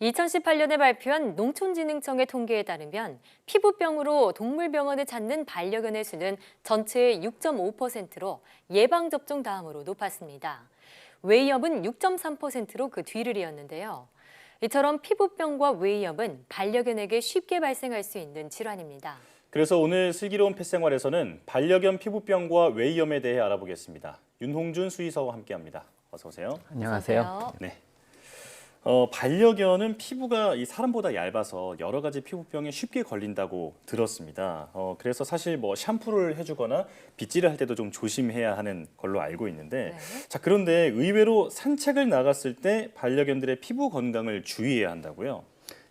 2018년에 발표한 농촌진흥청의 통계에 따르면 피부병으로 동물병원을 찾는 반려견의 수는 전체의 6.5%로 예방접종 다음으로 높았습니다. 웨이업은 6.3%로 그 뒤를 이었는데요. 이처럼 피부병과 웨이업은 반려견에게 쉽게 발생할 수 있는 질환입니다. 그래서 오늘 슬기로운 펫생활에서는 반려견 피부병과 웨이염에 대해 알아보겠습니다. 윤홍준 수의사와 함께합니다. 어서 오세요. 안녕하세요. 네. 반려견은 피부가 이 사람보다 얇아서 여러 가지 피부병에 쉽게 걸린다고 들었습니다. 그래서 사실 뭐 샴푸를 해주거나 빗질을 할 때도 좀 조심해야 하는 걸로 알고 있는데, 네. 자, 그런데 의외로 산책을 나갔을 때 반려견들의 피부 건강을 주의해야 한다고요?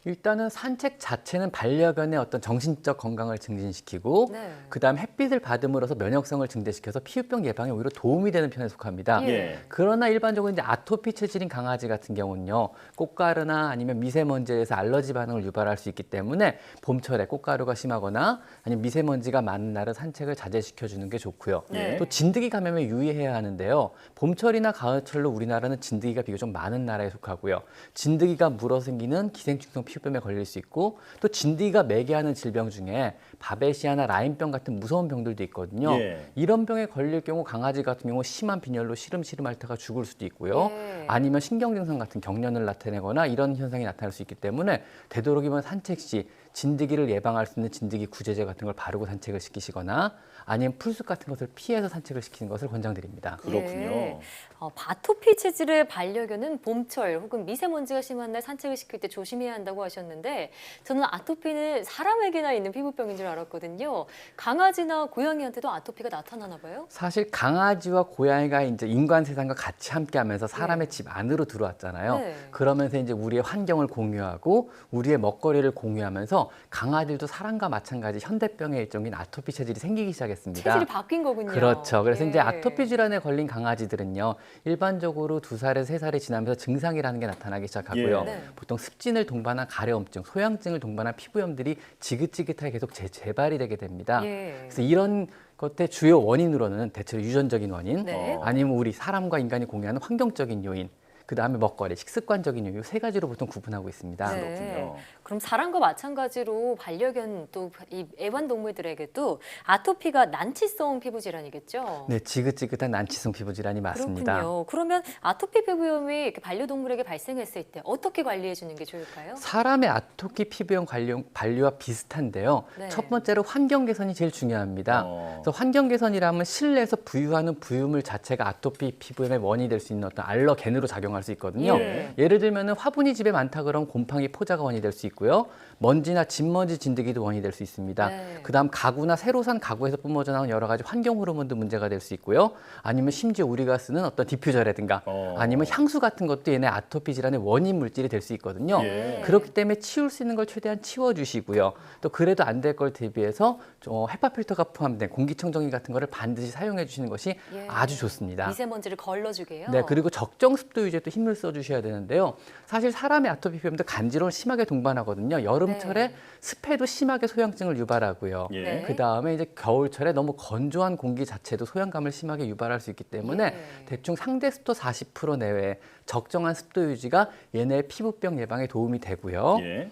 일단은 산책 자체는 반려견의 어떤 정신적 건강을 증진시키고 네. 그다음 햇빛을 받음으로써 면역성을 증대시켜서 피부병 예방에 오히려 도움이 되는 편에 속합니다. 예. 그러나 일반적으로 이제 아토피 체질인 강아지 같은 경우는요, 꽃가루나 아니면 미세먼지에서 알러지 반응을 유발할 수 있기 때문에 봄철에 꽃가루가 심하거나 아니면 미세먼지가 많은 날은 산책을 자제시켜 주는 게 좋고요. 네. 또 진드기 감염에 유의해야 하는데요. 봄철이나 가을철로 우리나라는 진드기가 비교적 많은 나라에 속하고요. 진드기가 물어 생기는 기생충성 피부병에 걸릴 수 있고 또 진드기가 매개하는 질병 중에 바베시아나 라임병 같은 무서운 병들도 있거든요. 예. 이런 병에 걸릴 경우 강아지 같은 경우 심한 빈혈로 시름시름 앓다가 죽을 수도 있고요. 예. 아니면 신경증상 같은 경련을 나타내거나 이런 현상이 나타날 수 있기 때문에 되도록이면 산책 시 진드기를 예방할 수 있는 진드기 구제제 같은 걸 바르고 산책을 시키시거나 아니면 풀숲 같은 것을 피해서 산책을 시키는 것을 권장드립니다. 그렇군요. 예. 아토피 체질의 반려견은 봄철 혹은 미세먼지가 심한 날 산책을 시킬 때 조심해야 한다고 하셨는데 저는 아토피는 사람에게나 있는 피부병인 줄 알았거든요. 강아지나 고양이한테도 아토피가 나타나나 봐요? 사실 강아지와 고양이가 이제 인간 세상과 같이 함께하면서 사람의 네. 집 안으로 들어왔잖아요. 네. 그러면서 이제 우리의 환경을 공유하고 우리의 먹거리를 공유하면서 강아지도 사람과 마찬가지 현대병의 일종인 아토피 체질이 생기기 시작했습니다. 체질이 바뀐 거군요. 그렇죠. 그래서 예. 이제 아토피 질환에 걸린 강아지들은요, 일반적으로 2살에서 3살이 지나면서 증상이라는 게 나타나기 시작하고요. 예. 네. 보통 습진을 동반한 가려움증, 소양증을 동반한 피부염들이 지긋지긋하게 계속 재발이 되게 됩니다. 예. 그래서 이런 것의 주요 원인으로는 대체로 유전적인 원인, 네. 아니면 우리 사람과 인간이 공유하는 환경적인 요인, 그 다음에 먹거리, 식습관적인 요인, 세 가지로 보통 구분하고 있습니다. 네. 그렇군요. 그럼 사람과 마찬가지로 반려견 또 이 애완동물들에게도 아토피가 난치성 피부 질환이겠죠? 네, 지긋지긋한 난치성 피부 질환이 맞습니다. 그렇군요. 그러면 아토피 피부염이 이렇게 반려동물에게 발생했을 때 어떻게 관리해 주는 게 좋을까요? 사람의 아토피 피부염 관리와 비슷한데요. 네. 첫 번째로 환경 개선이 제일 중요합니다. 어. 그래서 환경 개선이라면 실내에서 부유하는 부유물 자체가 아토피 피부염의 원인이 될 수 있는 어떤 알러겐으로 작용할 수 있거든요. 예. 예를 들면 화분이 집에 많다 그러면 곰팡이 포자가 원인이 될 수 있고요. 먼지나 진먼지 진드기도 원인이 될 수 있습니다. 네. 그다음 가구나 새로 산 가구에서 뿜어져 나온 여러 가지 환경 호르몬도 문제가 될 수 있고요. 아니면 심지어 우리가 쓰는 어떤 디퓨저라든가 아니면 향수 같은 것도 얘네 아토피 질환의 원인 물질이 될 수 있거든요. 예. 그렇기 때문에 치울 수 있는 걸 최대한 치워주시고요. 또 그래도 안 될 걸 대비해서 헤파 필터가 포함된 공기청정기 같은 거를 반드시 사용해 주시는 것이 예. 아주 좋습니다. 미세먼지를 걸러주게요. 네, 그리고 적정 습도 유지에 또 힘을 써주셔야 되는데요. 사실 사람의 아토피 피부염도 간지러움을 심하게 동반하거든요. 여름철에 네. 습해도 심하게 소양증을 유발하고요. 예. 네. 그 다음에 이제 겨울철에 너무 건조한 공기 자체도 소양감을 심하게 유발할 수 있기 때문에 예. 대충 상대 습도 40% 내외 적정한 습도 유지가 얘네의 피부병 예방에 도움이 되고요. 예.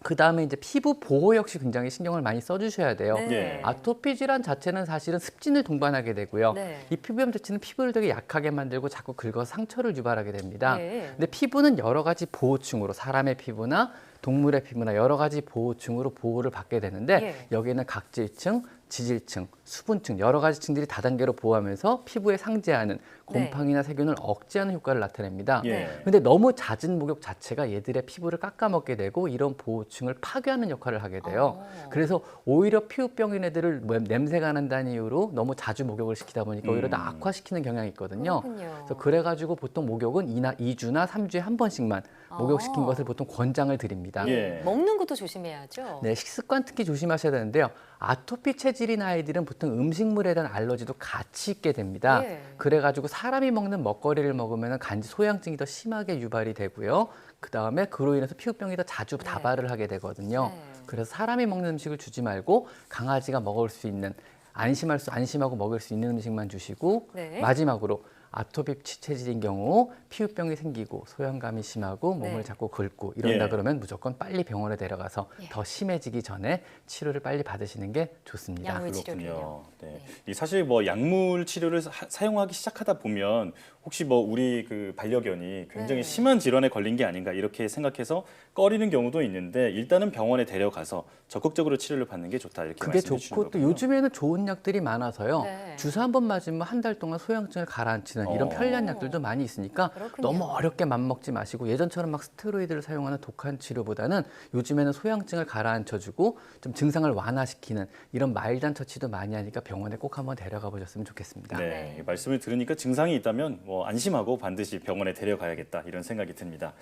그 다음에 이제 피부 보호 역시 굉장히 신경을 많이 써주셔야 돼요. 네. 예. 아토피 질환 자체는 사실은 습진을 동반하게 되고요. 네. 이 피부염 자체는 피부를 되게 약하게 만들고 자꾸 긁어서 상처를 유발하게 됩니다. 네. 근데 피부는 여러 가지 보호층으로 사람의 피부나 동물의 피부나 여러 가지 보호층으로 보호를 받게 되는데 예. 여기에는 각질층, 지질층, 수분층 여러 가지 층들이 다단계로 보호하면서 피부에 상재하는 곰팡이나 세균을 억제하는 효과를 나타냅니다. 예. 근데 너무 잦은 목욕 자체가 얘들의 피부를 깎아먹게 되고 이런 보호층을 파괴하는 역할을 하게 돼요. 그래서 오히려 피부병인 애들을 냄새가 난다는 이유로 너무 자주 목욕을 시키다 보니까 오히려 더 악화시키는 경향이 있거든요. 그렇군요. 그래서 그래가지고 보통 목욕은 2주나 3주에 한 번씩만 목욕시킨 것을 보통 권장을 드립니다. 예. 먹는 것도 조심해야죠. 네, 식습관 특히 조심하셔야 되는데요. 아토피 체질인 아이들은 보통 음식물에 대한 알러지도 같이 있게 됩니다. 예. 그래가지고 사람이 먹는 먹거리를 먹으면 간지 소양증이 더 심하게 유발이 되고요. 그 다음에 그로 인해서 피부병이 더 자주 다발을 하게 되거든요. 네. 그래서 사람이 먹는 음식을 주지 말고 강아지가 먹을 수 있는 안심하고 먹을 수 있는 음식만 주시고 네. 마지막으로 아토피 체질인 경우 피부병이 생기고 소양감이 심하고 몸을 네. 자꾸 긁고 이런다 예. 그러면 무조건 빨리 병원에 데려가서 예. 더 심해지기 전에 치료를 빨리 받으시는 게 좋습니다. 약물 그렇군요. 치료를요. 네. 이 사실 뭐 약물 치료를 사용하기 시작하다 보면 혹시 뭐 우리 그 반려견이 굉장히 네. 심한 질환에 걸린 게 아닌가 이렇게 생각해서 꺼리는 경우도 있는데 일단은 병원에 데려가서 적극적으로 치료를 받는 게 좋다 이렇게 그게 말씀해 주시는 좋고 또 거군요. 요즘에는 좋은 약들이 많아서요. 네. 주사 한 번 맞으면 한 달 동안 소양증을 가라앉히는 이런 어. 편리한 약들도 많이 있으니까 그렇군요. 너무 어렵게 맘먹지 마시고 예전처럼 막 스테로이드를 사용하는 독한 치료보다는 요즘에는 소양증을 가라앉혀주고 좀 증상을 완화시키는 이런 마일드한 처치도 많이 하니까 병원에 꼭 한번 데려가 보셨으면 좋겠습니다. 네, 네. 이 말씀을 들으니까 증상이 있다면 뭐 안심하고 반드시 병원에 데려가야겠다 이런 생각이 듭니다.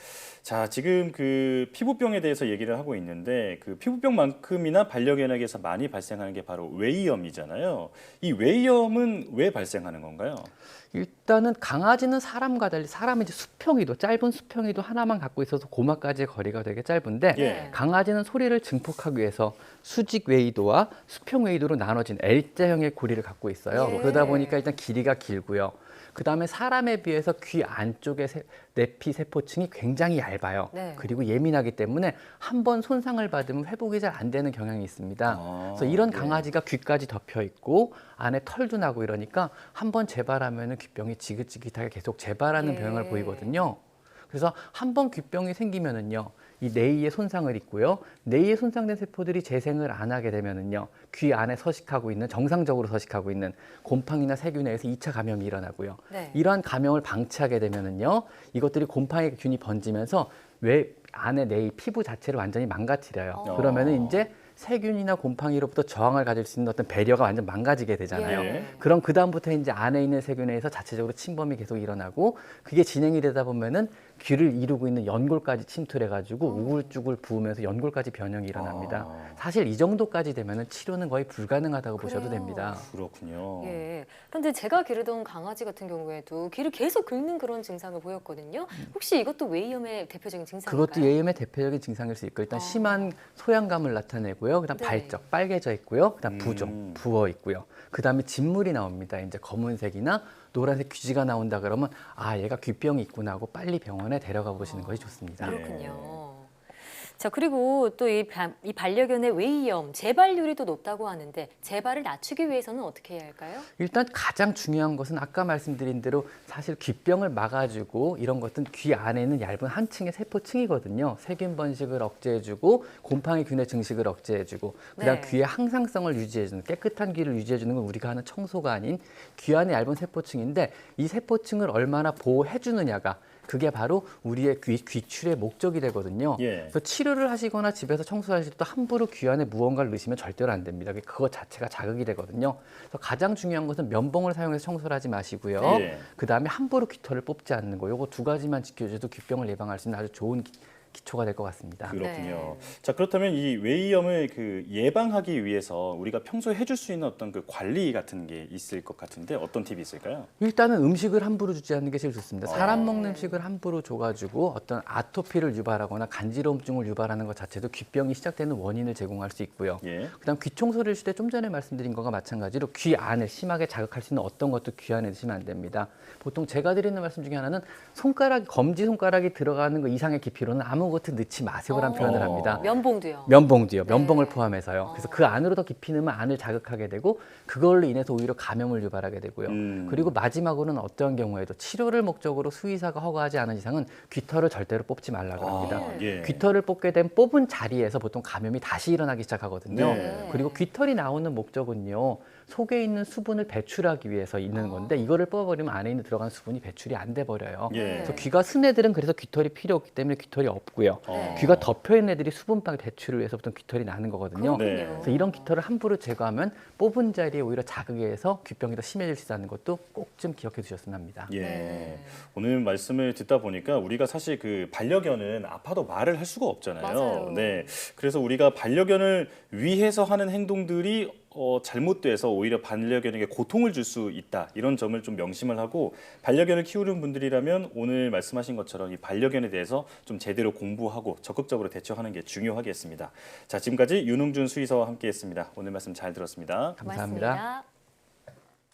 자, 지금 그 피부병에 대해서 얘기를 하고 있는데 그 피부병만큼이나 반려견에게서 많이 발생하는 게 바로 웨이염이잖아요. 이 웨이염은 왜 발생하는 건가요? 일단은 강아지는 사람과 달리 사람은 이제 수평이도 짧은 수평이도 하나만 갖고 있어서 고막까지의 거리가 되게 짧은데 예. 강아지는 소리를 증폭하기 위해서 수직 웨이도와 수평 웨이도로 나눠진 L자형의 고리를 갖고 있어요. 예. 그러다 보니까 일단 길이가 길고요. 그다음에 사람에 비해서 귀 안쪽의 내피 세포층이 굉장히 얇아요. 네. 그리고 예민하기 때문에 한 번 손상을 받으면 회복이 잘 안 되는 경향이 있습니다. 아, 그래서 이런 예. 강아지가 귀까지 덮여 있고 안에 털도 나고 이러니까 한 번 재발하면 귀병이 지긋지긋하게 계속 재발하는 예. 병을 보이거든요. 그래서 한 번 귀병이 생기면은요, 이 뇌이에 손상을 입고요. 뇌이에 손상된 세포들이 재생을 안 하게 되면은요, 귀 안에 서식하고 있는 정상적으로 서식하고 있는 곰팡이나 세균에 의해서 2차 감염이 일어나고요. 네. 이러한 감염을 방치하게 되면은요, 이것들이 곰팡이 균이 번지면서 뇌 안에 뇌의 피부 자체를 완전히 망가뜨려요. 그러면은 이제 세균이나 곰팡이로부터 저항을 가질 수 있는 어떤 배려가 완전 망가지게 되잖아요. 예. 그럼 그 다음부터 이제 안에 있는 세균에 의해서 자체적으로 침범이 계속 일어나고 그게 진행이 되다 보면은 귀를 이루고 있는 연골까지 침투해가지고 우글쭈글 부으면서 연골까지 변형이 일어납니다. 아. 사실 이 정도까지 되면은 치료는 거의 불가능하다고 보셔도 그래요. 됩니다. 그렇군요. 예. 그런데 제가 기르던 강아지 같은 경우에도 귀를 계속 긁는 그런 증상을 보였거든요. 혹시 이것도 웨이염의 대표적인 증상인가요? 그것도 예염의 대표적인 증상일 수 있고 일단 심한 소양감을 나타내고요. 그다음 네. 발적 빨개져 있고요. 그다음 음. 부종 부어 있고요. 그다음에 진물이 나옵니다. 이제 검은색이나 노란색 귀지가 나온다 그러면 아 얘가 귀병이 있구나 하고 빨리 병원에 데려가 보시는 것이 좋습니다. 예. 그렇군요. 자, 그리고 또 이 반려견의 웨이염, 재발률이 또 높다고 하는데 재발을 낮추기 위해서는 어떻게 해야 할까요? 일단 가장 중요한 것은 아까 말씀드린 대로 사실 귀병을 막아주고 이런 것은 귀 안에 있는 얇은 한 층의 세포층이거든요. 세균 번식을 억제해주고 곰팡이균의 증식을 억제해주고 그다음 네. 귀의 항상성을 유지해주는 깨끗한 귀를 유지해주는 건 우리가 하는 청소가 아닌 귀 안에 얇은 세포층인데 이 세포층을 얼마나 보호해주느냐가 그게 바로 우리의 귀출의 목적이 되거든요. 예. 그래서 치료를 하시거나 집에서 청소하실 때도 함부로 귀 안에 무언가를 넣으시면 절대로 안 됩니다. 그거 자체가 자극이 되거든요. 그래서 가장 중요한 것은 면봉을 사용해서 청소를 하지 마시고요. 예. 그다음에 함부로 깃털을 뽑지 않는 거. 요거 두 가지만 지켜줘도 귀병을 예방할 수 있는 아주 좋은 기초가 될 것 같습니다. 그렇군요. 네. 자, 그렇다면 이 웨이염을 그 예방하기 위해서 우리가 평소에 해줄 수 있는 어떤 그 관리 같은 게 있을 것 같은데 어떤 팁이 있을까요? 일단은 음식을 함부로 주지 않는 게 제일 좋습니다. 사람 어. 먹는 음식을 함부로 줘가지고 어떤 아토피를 유발하거나 간지러움증을 유발하는 것 자체도 귀병이 시작되는 원인을 제공할 수 있고요. 예. 그다음 귀 청소를 하실 때 좀 전에 말씀드린 것과 마찬가지로 귀 안을 심하게 자극할 수 있는 어떤 것도 귀 안에 넣으시면 안 됩니다. 보통 제가 드리는 말씀 중에 하나는 검지 손가락이 들어가는 거 이상의 깊이로는 아무것도 넣지 마세요라는 표현을 합니다. 면봉도요. 면봉도요. 네. 면봉을 포함해서요. 그래서 그 안으로 더 깊이 넣으면 안을 자극하게 되고 그걸로 인해서 오히려 감염을 유발하게 되고요. 그리고 마지막으로는 어떠한 경우에도 치료를 목적으로 수의사가 허가하지 않은 이상은 귀털을 절대로 뽑지 말라고 합니다. 아, 예. 귀털을 뽑게 된 뽑은 자리에서 보통 감염이 다시 일어나기 시작하거든요. 네. 그리고 귀털이 나오는 목적은요. 속에 있는 수분을 배출하기 위해서 있는 건데 이거를 뽑아버리면 안에 있는 들어간 수분이 배출이 안 돼 버려요. 예. 그래서 귀가 쓴 애들은 그래서 귀털이 필요 없기 때문에 귀털이 없고요. 어. 귀가 덮여 있는 애들이 수분방 배출을 위해서 보통 귀털이 나는 거거든요. 네. 그래서 이런 깃털을 함부로 제거하면 뽑은 자리에 오히려 자극해서 귀병이 더 심해질 수 있다는 것도 꼭 좀 기억해 두셨으면 합니다. 예. 네. 오늘 말씀을 듣다 보니까 우리가 사실 그 반려견은 아파도 말을 할 수가 없잖아요. 맞아요. 네. 그래서 우리가 반려견을 위해서 하는 행동들이 잘못돼서 오히려 반려견에게 고통을 줄 수 있다. 이런 점을 좀 명심을 하고 반려견을 키우는 분들이라면 오늘 말씀하신 것처럼 이 반려견에 대해서 좀 제대로 공부하고 적극적으로 대처하는 게 중요하겠습니다. 자, 지금까지 윤웅준 수의사와 함께했습니다. 오늘 말씀 잘 들었습니다. 감사합니다. 고맙습니다.